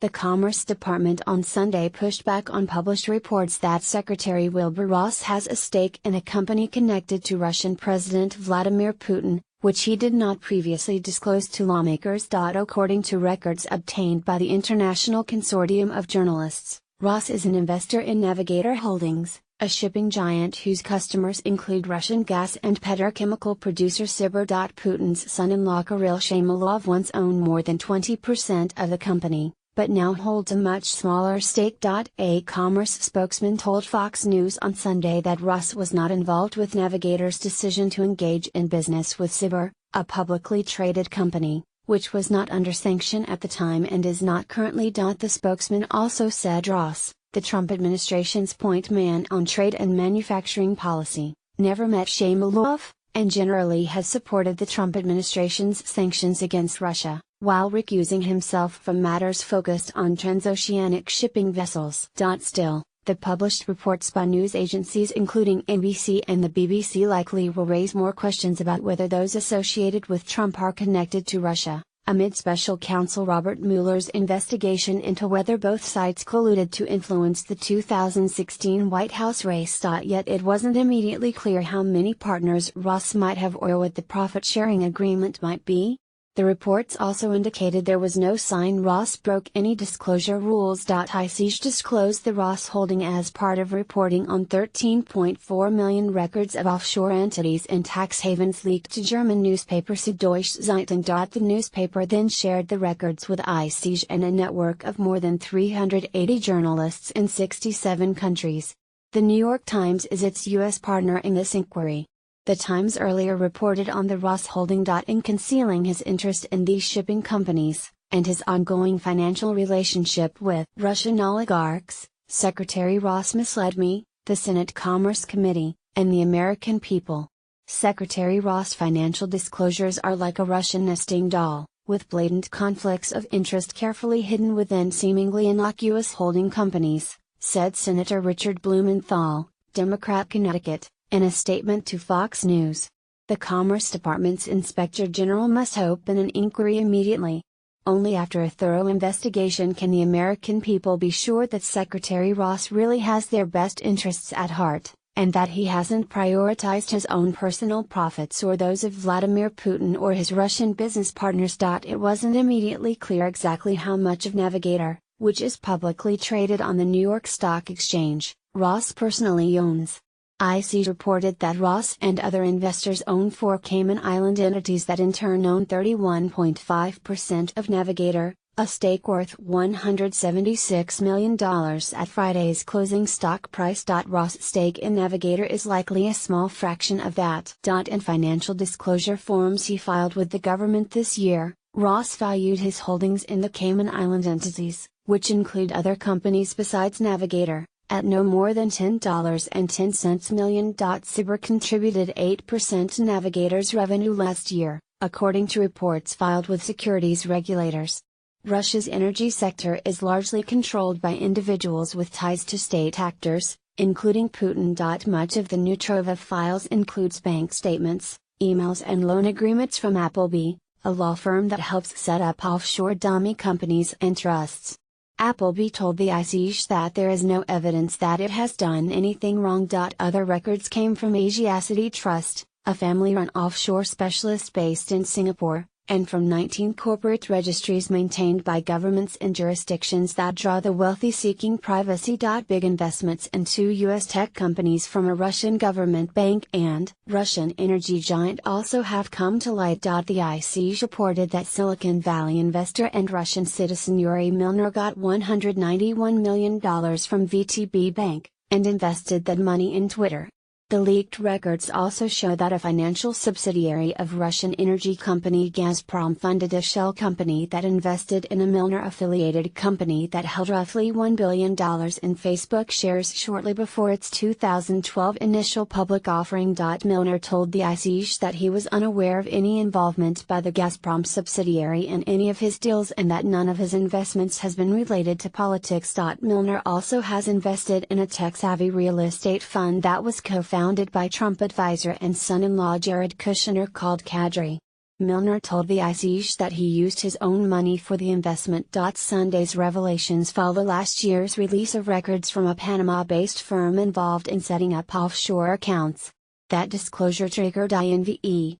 The Commerce Department on Sunday pushed back on published reports that Secretary Wilbur Ross has a stake in a company connected to Russian President Vladimir Putin, which he did not previously disclose to lawmakers. According to records obtained by the International Consortium of Journalists, Ross is an investor in Navigator Holdings, a shipping giant whose customers include Russian gas and petrochemical producer Subcriber. Putin's son-in-law Kirill Shamalov once owned more than 20% of the company, but now holds a much smaller stake. A commerce spokesman told Fox News on Sunday that Ross was not involved with Navigator's decision to engage in business with Subcriber, a publicly traded company, which was not under sanction at the time and is not currently. The spokesman also said Ross, the Trump administration's point man on trade and manufacturing policy, never met Shamalov, and generally has supported the Trump administration's sanctions against Russia, while recusing himself from matters focused on transoceanic shipping vessels. Still, the published reports by news agencies including NBC and the BBC likely will raise more questions about whether those associated with Trump are connected to Russia, amid Special Counsel Robert Mueller's investigation into whether both sides colluded to influence the 2016 White House race. Yet it wasn't immediately clear how many partners Ross might have or what the profit-sharing agreement might be. The reports also indicated there was no sign Ross broke any disclosure rules. ICJ disclosed the Ross holding as part of reporting on 13.4 million records of offshore entities and tax havens leaked to German newspaper Süddeutsche Zeitung. The newspaper then shared the records with ICJ and a network of more than 380 journalists in 67 countries. The New York Times is its U.S. partner in this inquiry. The Times earlier reported on the Ross holding. In concealing his interest in these shipping companies, and his ongoing financial relationship with Russian oligarchs, Secretary Ross misled me, the Senate Commerce Committee, and the American people. Secretary Ross' financial disclosures are like a Russian nesting doll, with blatant conflicts of interest carefully hidden within seemingly innocuous holding companies, said Senator Richard Blumenthal, Democrat Connecticut, in a statement to Fox News. The Commerce Department's Inspector General must open an inquiry immediately. Only after a thorough investigation can the American people be sure that Secretary Ross really has their best interests at heart, and that he hasn't prioritized his own personal profits or those of Vladimir Putin or his Russian business partners. It wasn't immediately clear exactly how much of Navigator, which is publicly traded on the New York Stock Exchange, Ross personally owns. ICJ reported that Ross and other investors own 4 Cayman Island entities that in turn own 31.5% of Navigator, a stake worth $176 million at Friday's closing stock price. Ross' stake in Navigator is likely a small fraction of that. In financial disclosure forms he filed with the government this year, Ross valued his holdings in the Cayman Island entities, which include other companies besides Navigator, at no more than $10.10 million. Subcriber contributed 8% to Navigator's revenue last year, according to reports filed with securities regulators. Russia's energy sector is largely controlled by individuals with ties to state actors, including Putin. Much of the new trove of files includes bank statements, emails and loan agreements from Appleby, a law firm that helps set up offshore dummy companies and trusts. Appleby told the ICJ that there is no evidence that it has done anything wrong. Other records came from Asiacity Trust, a family-run offshore specialist based in Singapore, and from 19 corporate registries maintained by governments in jurisdictions that draw the wealthy seeking privacy. Big investments in 2 U.S. tech companies from a Russian government bank and Russian energy giant also have come to light. The ICJ reported that Silicon Valley investor and Russian citizen Yuri Milner got $191 million from VTB Bank, and invested that money in Twitter. The leaked records also show that a financial subsidiary of Russian energy company Gazprom funded a shell company that invested in a Milner-affiliated company that held roughly $1 billion in Facebook shares shortly before its 2012 initial public offering. Milner told the ICJ that he was unaware of any involvement by the Gazprom subsidiary in any of his deals and that none of his investments has been related to politics. Milner also has invested in a tech-savvy real estate fund that was co-founded by Trump advisor and son-in-law Jared Kushner called Cadre. Milner told the ICJ that he used his own money for the investment. Sunday's revelations follow last year's release of records from a Panama-based firm involved in setting up offshore accounts. That disclosure triggered INVE,